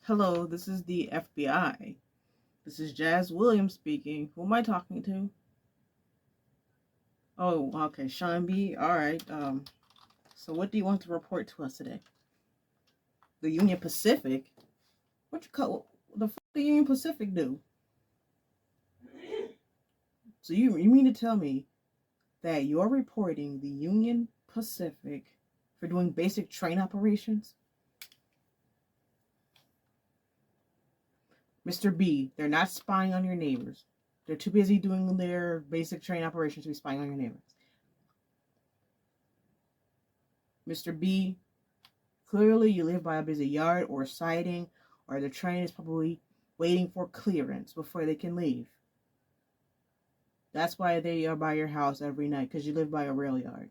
Hello, this is the FBI. This is Jazz Williams speaking. Who am I talking to? Oh, okay, Shawn B. All right. So what do you want to report to us today? The Union Pacific? What you call the fuck the Union Pacific do? So you mean to tell me that you're reporting the Union Pacific for doing basic train operations? Mr. B, they're not spying on your neighbors. They're too busy doing their basic train operations to be spying on your neighbors. Mr. B, clearly you live by a busy yard or siding, or the train is probably waiting for clearance before they can leave. That's why they are by your house every night, because you live by a rail yard.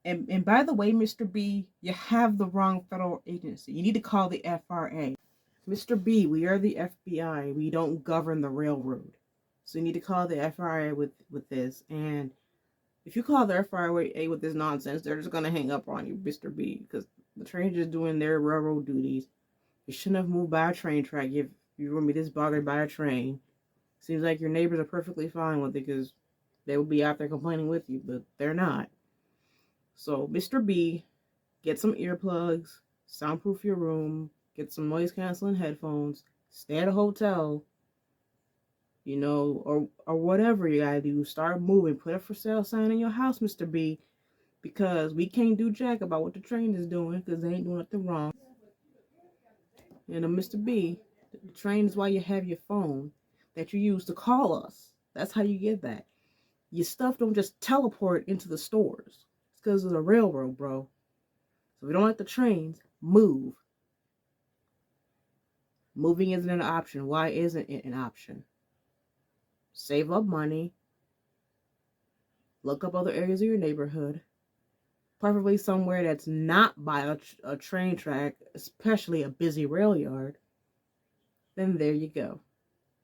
And by the way, Mr. B, you have the wrong federal agency. You need to call the FRA. Mr. B, we are the FBI. We don't govern the railroad. So you need to call the FRA with this. And if you call the FRA with this nonsense, they're just going to hang up on you, Mr. B, because the train is just doing their railroad duties. You shouldn't have moved by a train track if you're going to be this bothered by a train. Seems like your neighbors are perfectly fine with it because they will be out there complaining with you, but they're not. So, Mr. B, get some earplugs, soundproof your room, get some noise-canceling headphones, stay at a hotel, or whatever you gotta do. Start moving. Put a for sale sign in your house, Mr. B, because we can't do jack about what the train is doing because they ain't doing nothing wrong. Mr. B, the train is why you have your phone that you use to call us. That's how you get that. Your stuff don't just teleport into the stores. It's because of the railroad, bro. So if you don't like the trains, move. Moving isn't an option. Why isn't it an option? Save up money. Look up other areas of your neighborhood. Preferably somewhere that's not by a train track, especially a busy rail yard. Then there you go.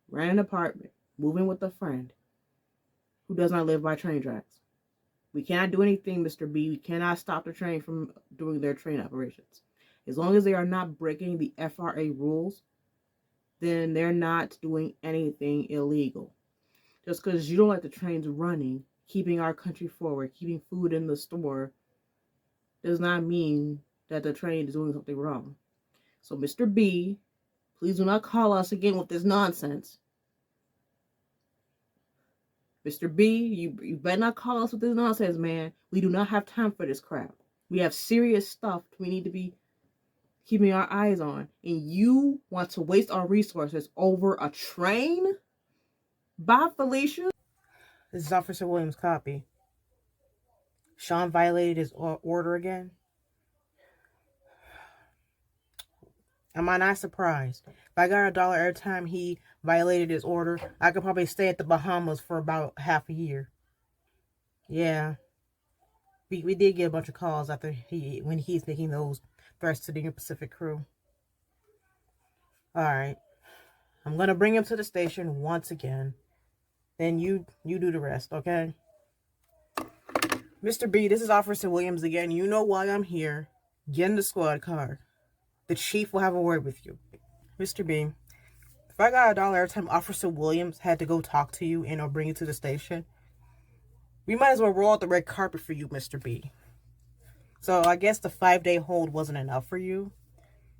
Rent an apartment. Moving with a friend who does not live by train tracks. We cannot do anything, Mr. B. We cannot stop the train from doing their train operations. As long as they are not breaking the FRA rules, then they're not doing anything illegal. Just because you don't like the trains running, keeping our country forward, keeping food in the store, does not mean that the train is doing something wrong. So, Mr. B, please do not call us again with this nonsense. Mr. B, you better not call us with this nonsense, man. We do not have time for this crap. We have serious stuff we need to be keeping our eyes on. And you want to waste our resources over a train? Bye, Felicia. This is Officer Williams' copy. Shawn violated his order again. Am I not surprised? If I got $1 every time he violated his order, I could probably stay at the Bahamas for about half a year. Yeah. We did get a bunch of calls after when he's making those threats to the Union Pacific crew. Alright. I'm gonna bring him to the station once again. Then you do the rest, okay? Mr. B, this is Officer Williams again. You know why I'm here. Get in the squad car. The chief will have a word with you. Mr. B, if I got $1 every time Officer Williams had to go talk to you and or bring you to the station, we might as well roll out the red carpet for you, Mr. B. So I guess the 5-day hold wasn't enough for you.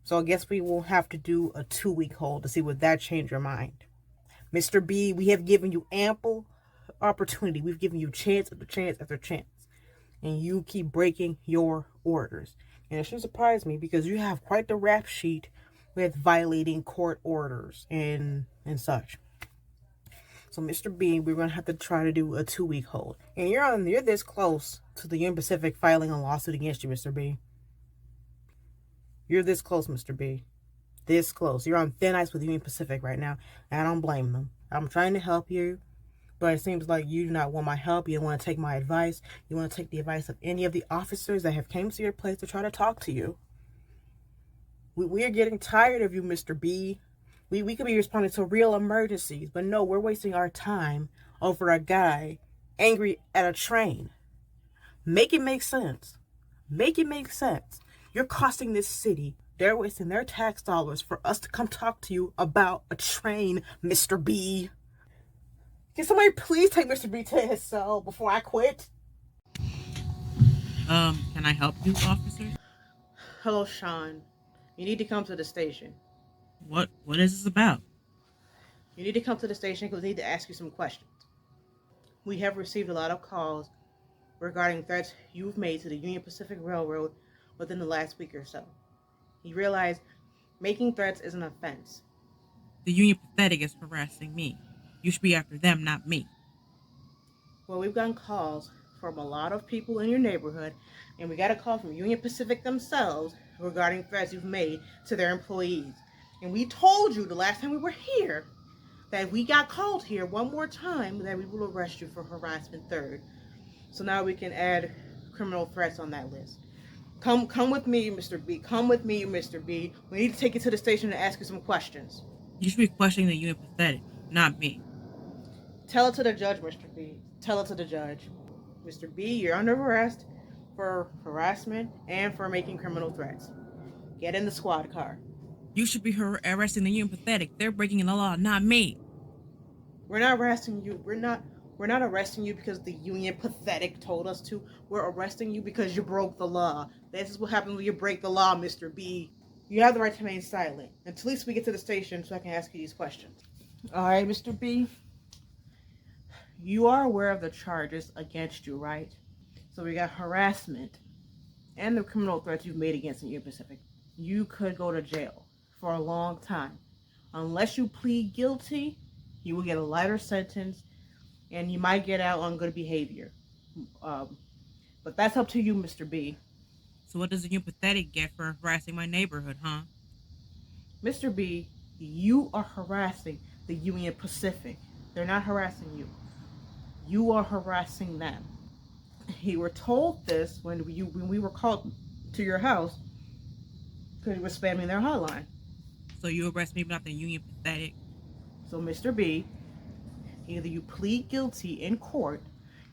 So I guess we will have to do a 2-week hold to see would that change your mind. Mr. B, we have given you ample opportunity. We've given you chance after chance after chance. And you keep breaking your orders. And it shouldn't surprise me because you have quite the rap sheet with violating court orders and such. So, Mr. B, we're going to have to try to do a 2-week hold. And you're this close to the Union Pacific filing a lawsuit against you, Mr. B. You're this close, Mr. B. This close. You're on thin ice with Union Pacific right now. And I don't blame them. I'm trying to help you. But it seems like you do not want my help. You don't want to take my advice. You want to take the advice of any of the officers that have came to your place to try to talk to you. We are getting tired of you, Mr. B. We could be responding to real emergencies. But no, we're wasting our time over a guy angry at a train. Make it make sense. Make it make sense. You're costing this city They're wasting their tax dollars for us to come talk to you about a train, Mr. B. Can somebody please take Mr. B to his cell before I quit? Can I help you, officer? Hello, Shawn. You need to come to the station. What is this about? You need to come to the station because we need to ask you some questions. We have received a lot of calls regarding threats you've made to the Union Pacific Railroad within the last week or so. You realize making threats is an offense. The Union Pathetic is harassing me. You should be after them, not me. Well, we've gotten calls from a lot of people in your neighborhood, and we got a call from Union Pacific themselves regarding threats you've made to their employees. And we told you the last time we were here that if we got called here one more time, that we will arrest you for harassment third. So now we can add criminal threats on that list. Come with me, Mr. B. Come with me, Mr. B. We need to take you to the station and ask you some questions. You should be questioning the Union Pathetic, not me. Tell it to the judge, Mr. B. Tell it to the judge. Mr. B, you're under arrest for harassment and for making criminal threats. Get in the squad car. You should be arresting the Union Pathetic. They're breaking the law, not me. We're not arresting you. We're not arresting you because the Union Pathetic told us to. We're arresting you because you broke the law. This is what happens when you break the law, Mr. B. You have the right to remain silent until at least we get to the station so I can ask you these questions. All right, Mr. B. You are aware of the charges against you, right? So we got harassment and the criminal threats you've made against the Union Pacific. You could go to jail for a long time. Unless you plead guilty, you will get a lighter sentence and you might get out on good behavior. But that's up to you, Mr. B. So what does the Union Pathetic get for harassing my neighborhood, huh? Mr. B, you are harassing the Union Pacific. They're not harassing you. You are harassing them. You were told this when we were called to your house because you were spamming their hotline. So you arrest me, but not the Union Pathetic. So, Mr. B, either you plead guilty in court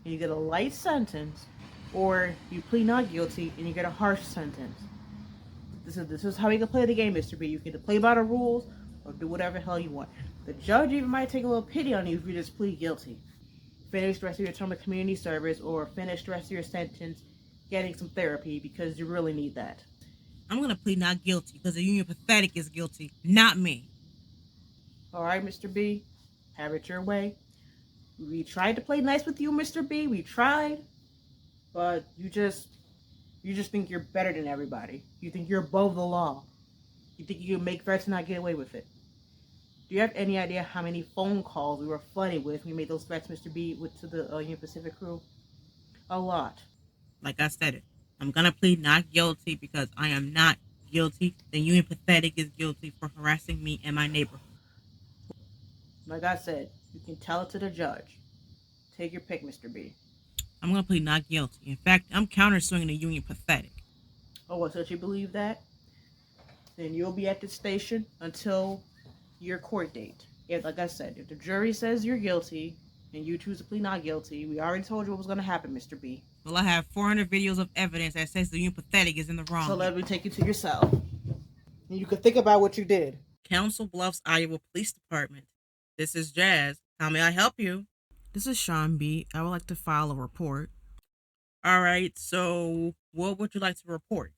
and you get a light sentence, or you plead not guilty and you get a harsh sentence. This is how you can play the game, Mr. B. You can either play by the rules or do whatever the hell you want. The judge even might take a little pity on you if you just plead guilty. Finish the rest of your term of community service or finish the rest of your sentence getting some therapy because you really need that. I'm going to plead not guilty because the Union Pathetic is guilty, not me. All right, Mr. B, have it your way. We tried to play nice with you, Mr. B. We tried, but you just think you're better than everybody. You think you're above the law. You think you can make threats and not get away with it. Do you have any idea how many phone calls we were flooded with when we made those threats, Mr. B, to the Union Pacific crew? A lot. Like I said, I'm going to plead not guilty because I am not guilty. The Union Pathetic is guilty for harassing me and my neighborhood. Like I said, you can tell it to the judge. Take your pick, Mr. B. I'm going to plead not guilty. In fact, I'm countersuing the Union Pathetic. Oh, well, so you believe that? Then you'll be at the station until your court date. If, like I said, if the jury says you're guilty and you choose to plead not guilty, we already told you what was going to happen, Mr. B. Well, I have 400 videos of evidence that says the Union Pathetic is in the wrong. So let me take you to your cell. And you can think about what you did. Council Bluffs, Iowa Police Department. This is Jazz. How may I help you? This is Shawn B. I would like to file a report. All right, so what would you like to report?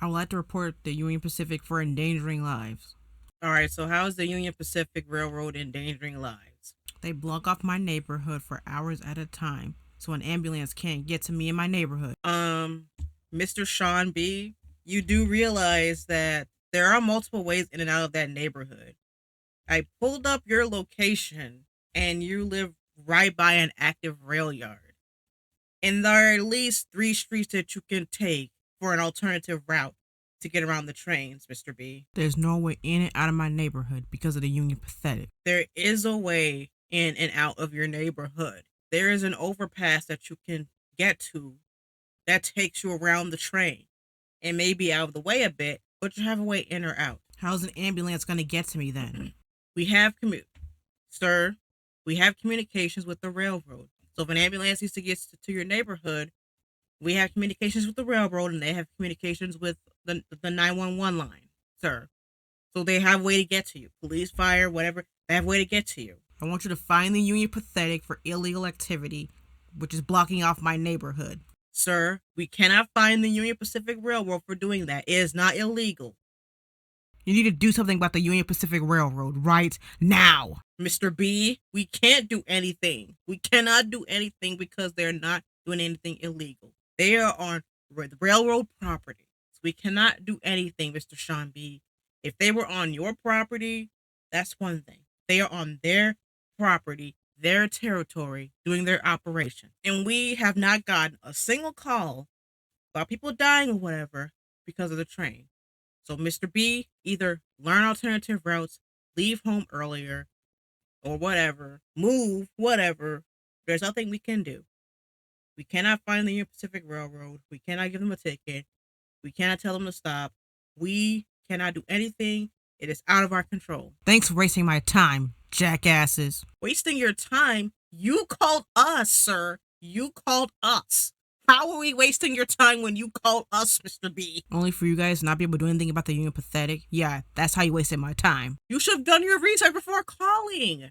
I would like to report the Union Pacific for endangering lives. All right, so how is the Union Pacific Railroad endangering lives? They block off my neighborhood for hours at a time, so an ambulance can't get to me in my neighborhood. Mr. Shawn B, you do realize that there are multiple ways in and out of that neighborhood. I pulled up your location, and you live right by an active rail yard. And there are at least 3 streets that you can take for an alternative route to get around the trains, Mr. B. There's no way in and out of my neighborhood because of the Union Pathetic. There is a way in and out of your neighborhood. There is an overpass that you can get to that takes you around the train. It may be out of the way a bit, but you have a way in or out. How's an ambulance going to get to me then? We have Sir, we have communications with the railroad. So if an ambulance needs to get to your neighborhood, we have communications with the railroad, and they have communications with the 911 line. sir. So they have a way to get to you. Police, fire, whatever, they have a way to get to you. I want you to find the Union Pathetic for illegal activity, which is blocking off my neighborhood. Sir, we cannot find the Union Pacific Railroad for doing that. It is not illegal. You need to do something about the Union Pacific Railroad right now. Mr. B, we can't do anything. We cannot do anything because they're not doing anything illegal. They are on railroad property. So we cannot do anything, Mr. Shawn B. If they were on your property, that's one thing. They are on their property, their territory, doing their operation. And we have not gotten a single call about people dying or whatever because of the train. So, Mr. B, either learn alternative routes, leave home earlier, or whatever, move, whatever. There's nothing we can do. We cannot find the Union Pacific Railroad. We cannot give them a ticket. We cannot tell them to stop. We cannot do anything. It is out of our control. Thanks for wasting my time, jackasses. Wasting your time? You called us, sir. You called us. How are we wasting your time when you called us, Mr. B? Only for you guys to not be able to do anything about the Union Pathetic? Yeah, that's how you wasted my time. You should have done your research before calling.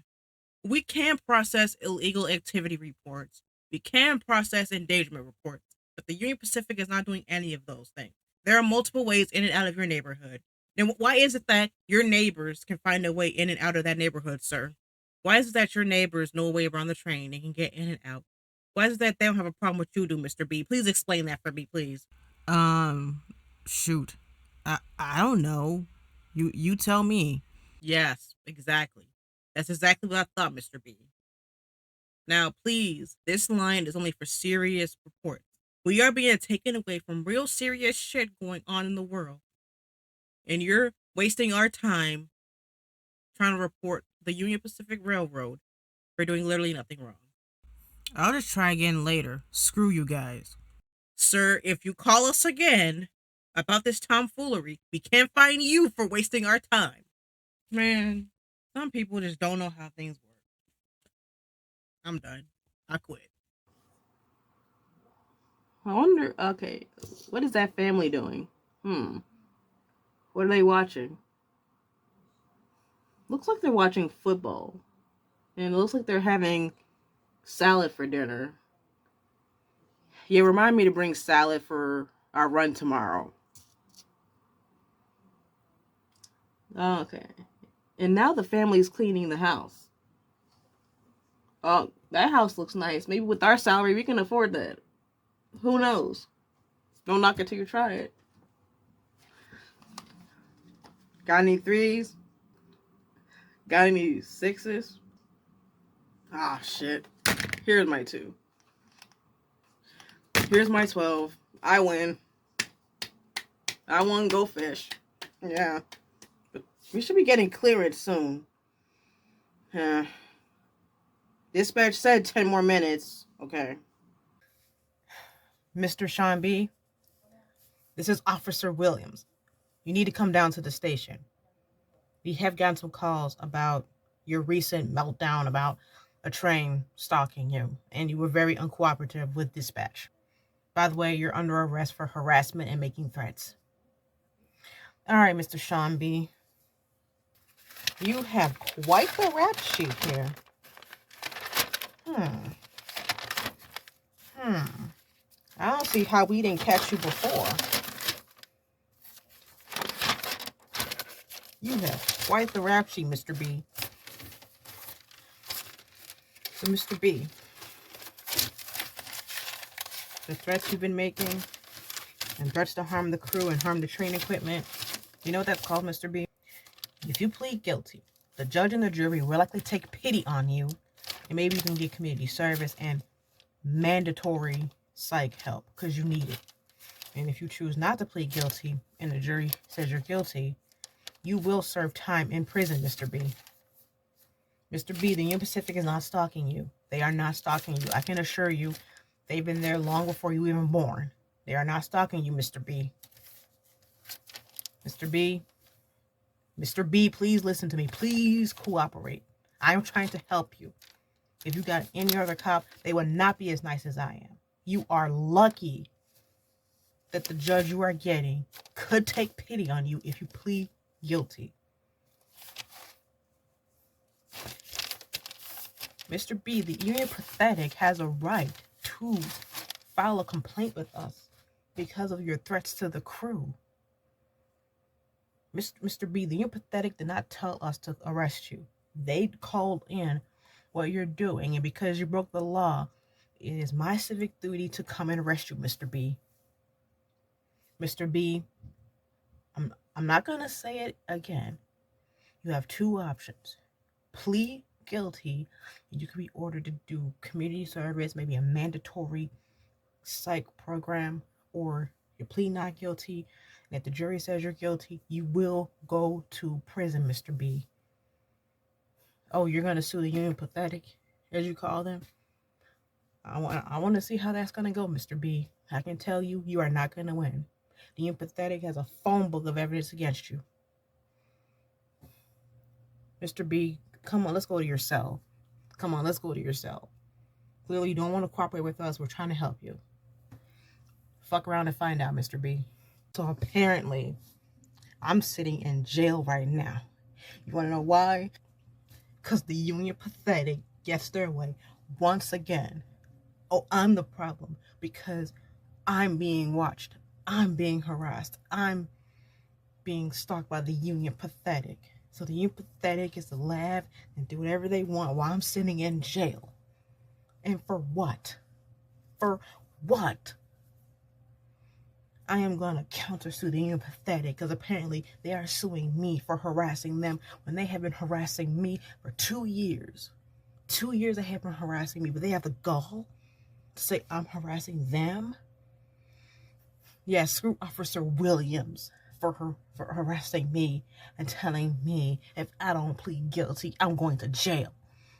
We can process illegal activity reports. We can process endangerment reports. But the Union Pacific is not doing any of those things. There are multiple ways in and out of your neighborhood. Then why is it that your neighbors can find a way in and out of that neighborhood, sir? Why is it that your neighbors know a way around the train and can get in and out? Why is it that they don't have a problem with you do, Mr. B? Please explain that for me, please. Shoot. I don't know. You tell me. Yes, exactly. That's exactly what I thought, Mr. B. Now, please, this line is only for serious reports. We are being taken away from real serious shit going on in the world. And you're wasting our time trying to report the Union Pacific Railroad for doing literally nothing wrong. I'll just try again later. Screw you guys. Sir, if you call us again about this tomfoolery, we can't find you for wasting our time. Man, some people just don't know how things work. I'm done. I quit. I wonder, okay, what is that family doing? What are they watching? Looks like they're watching football. And it looks like they're having salad for dinner. Yeah, remind me to bring salad for our run tomorrow. Okay. And now the family's cleaning the house. Oh, that house looks nice. Maybe with our salary, we can afford that. Who knows? Don't knock it till you try it. Got any threes? Got any sixes? Ah, shit. Here's my 2. Here's my 12. I win. I won, go fish. Yeah. But we should be getting clearance soon. Yeah. Dispatch said 10 more minutes. Okay. Mr. Shawn B, this is Officer Williams. You need to come down to the station. We have gotten some calls about your recent meltdown about a train stalking you, and you were very uncooperative with dispatch. By the way, you're under arrest for harassment and making threats. All right, Mr. Shawn B, you have quite the rap sheet here. I don't see how we didn't catch you before. You have quite the rap sheet, Mr. B. So, Mr. B, the threats you've been making and threats to harm the crew and harm the train equipment, you know what that's called, Mr. B? If you plead guilty, the judge and the jury will likely take pity on you, and maybe you can get community service and mandatory psych help because you need it. And if you choose not to plead guilty and the jury says you're guilty, you will serve time in prison, Mr. B. Mr. B, the Union Pacific is not stalking you. They are not stalking you. I can assure you, they've been there long before you were even born. They are not stalking you, Mr. B. Mr. B. Mr. B, please listen to me. Please cooperate. I am trying to help you. If you got any other cop, they would not be as nice as I am. You are lucky that the judge you are getting could take pity on you if you plead guilty. Mr. B, the Union Pathetic has a right to file a complaint with us because of your threats to the crew. Mr. B, the Union Pathetic did not tell us to arrest you. They called in what you're doing, and because you broke the law, it is my civic duty to come and arrest you, Mr. B. Mr. B, I'm not gonna say it again. You have two options. Plead guilty, and you can be ordered to do community service, maybe a mandatory psych program, or you plead not guilty, and if the jury says you're guilty, you will go to prison, Mr. B. Oh, you're gonna sue the Union Pathetic, as you call them? I want to see how that's gonna go, Mr. B. I can tell you, you are not gonna win. The Union Pathetic has a phone book of evidence against you. Mr. B, come on, let's go to your cell. Come on, let's go to your cell. Clearly, you don't want to cooperate with us. We're trying to help you. Fuck around and find out, Mr. B. So apparently, I'm sitting in jail right now. You want to know why? Because the Union Pathetic gets their way once again. Oh, I'm the problem because I'm being watched. I'm being harassed. I'm being stalked by the Union Pathetic. So the Union Pathetic is to laugh and do whatever they want while I'm sitting in jail. And for what? For what? I am going to countersue the Union Pathetic because apparently they are suing me for harassing them when they have been harassing me for 2 years. 2 years they have been harassing me, but they have the gall to say I'm harassing them. Yeah, screw Officer Williams for harassing me and telling me if I don't plead guilty, I'm going to jail.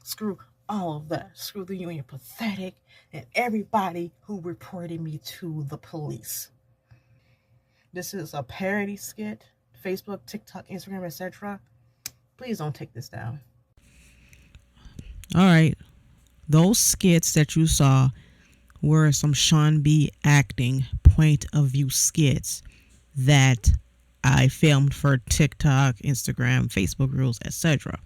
Screw all of that. Screw the Union Pathetic and everybody who reported me to the police. This is a parody skit. Facebook, TikTok, Instagram, etc. Please don't take this down. All right. Those skits that you saw were some Shawn B acting point of view skits that I filmed for TikTok, Instagram, Facebook Reels, etc.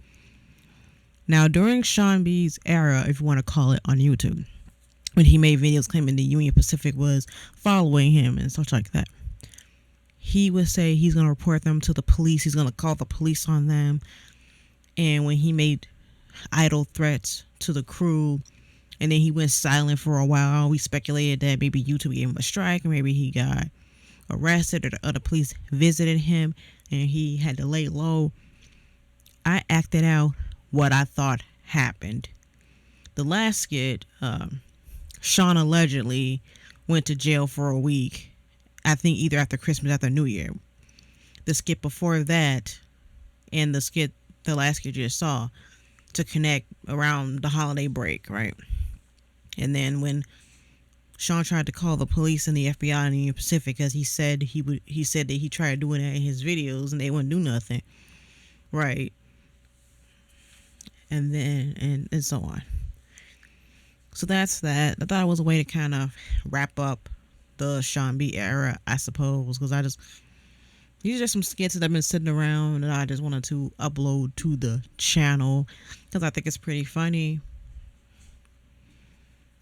Now, during Shawn B's era, if you want to call it, on YouTube, when he made videos claiming the Union Pacific was following him and such like that, he would say he's going to report them to the police. He's going to call the police on them. And when he made idle threats to the crew, and then he went silent for a while, we speculated that maybe YouTube gave him a strike, or maybe he got arrested, or the other police visited him and he had to lay low. I acted out what I thought happened. The last skit, Shawn allegedly went to jail for a week, I think either after Christmas or after New Year. The skit before that and the last skit you just saw, to connect around the holiday break, right? And then when Shawn tried to call the police and the FBI in the Union Pacific, because he said that he tried doing that in his videos and they wouldn't do nothing, right? And then and so on. So that's that. I thought it was a way to kind of wrap up the Shawn B era, I suppose, because these are just some skits that I've been sitting around and I just wanted to upload to the channel because I think it's pretty funny.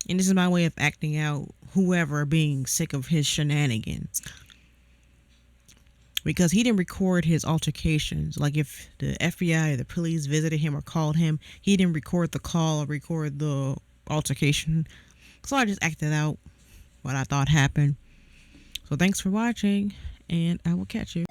And this is my way of acting out whoever being sick of his shenanigans. Because he didn't record his altercations. Like if the FBI or the police visited him or called him, he didn't record the call or record the altercation. So I just acted out what I thought happened. So thanks for watching, and I will catch you.